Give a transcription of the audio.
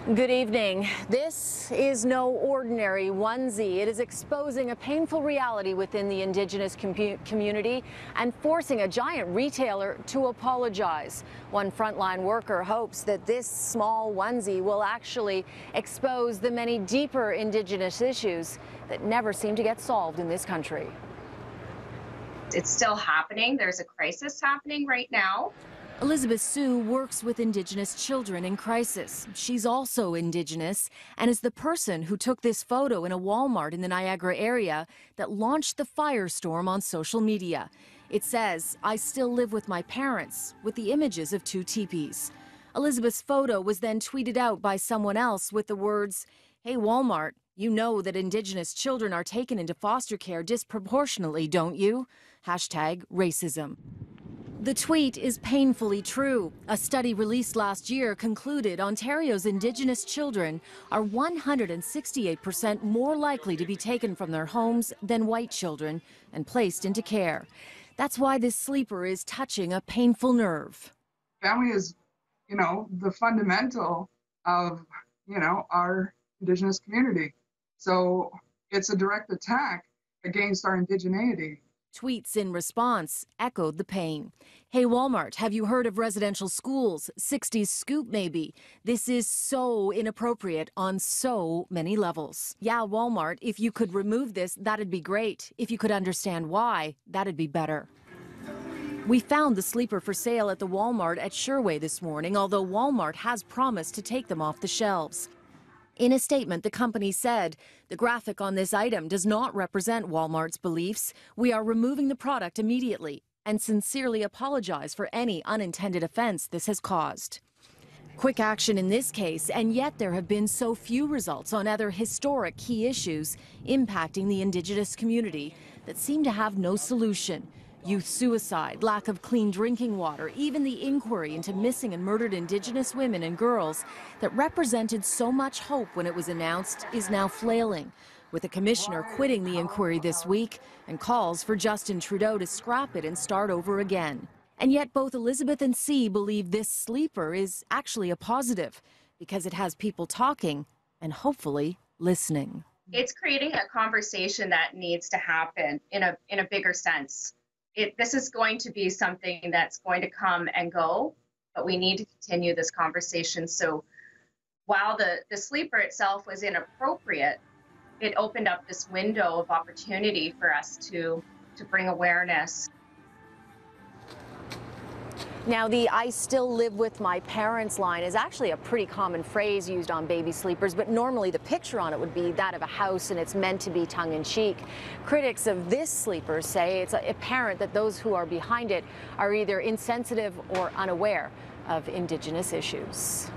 Good evening. This is no ordinary onesie. It is exposing a painful reality within the Indigenous community and forcing a giant retailer to apologize. One frontline worker hopes that this small onesie will actually expose the many deeper Indigenous issues that never seem to get solved in this country. It's still happening. There's a crisis happening right now. Elizabeth Sue works with Indigenous children in crisis. She's also Indigenous and is the person who took this photo in a Walmart in the Niagara area that launched the firestorm on social media. It says, "I still live with my parents," with the images of two teepees. Elizabeth's photo was then tweeted out by someone else with the words, "Hey Walmart, you know that Indigenous children are taken into foster care disproportionately, don't you? #racism." The tweet is painfully true. A study released last year concluded Ontario's Indigenous children are 168% more likely to be taken from their homes than white children and placed into care. That's why this sleeper is touching a painful nerve. Family is, the fundamental of, our Indigenous community. So it's a direct attack against our indigeneity. Tweets in response echoed the pain. "Hey Walmart, have you heard of residential schools? 60s scoop maybe. This is so inappropriate on so many levels. Yeah, Walmart, if you could remove this, that'd be great. If you could understand why, that'd be better." We found the sleeper for sale at the Walmart at Sherway this morning, although Walmart has promised to take them off the shelves. In a statement, the company said, "The graphic on this item does not represent Walmart's beliefs. We are removing the product immediately and sincerely apologize for any unintended offense this has caused." Quick action in this case, and yet there have been so few results on other historic key issues impacting the Indigenous community that seem to have no solution. Youth suicide, lack of clean drinking water, even the inquiry into missing and murdered Indigenous women and girls that represented so much hope when it was announced is now flailing, with the commissioner quitting the inquiry this week and calls for Justin Trudeau to scrap it and start over again. And yet both Elizabeth and C believe this sleeper is actually a positive because it has people talking and hopefully listening. It's creating a conversation that needs to happen in a bigger sense. This is going to be something that's going to come and go, but we need to continue this conversation. So while the sleeper itself was inappropriate, it opened up this window of opportunity for us to bring awareness. Now, the "I still live with my parents" line is actually a pretty common phrase used on baby sleepers, but normally the picture on it would be that of a house and it's meant to be tongue-in-cheek. Critics of this sleeper say it's apparent that those who are behind it are either insensitive or unaware of Indigenous issues.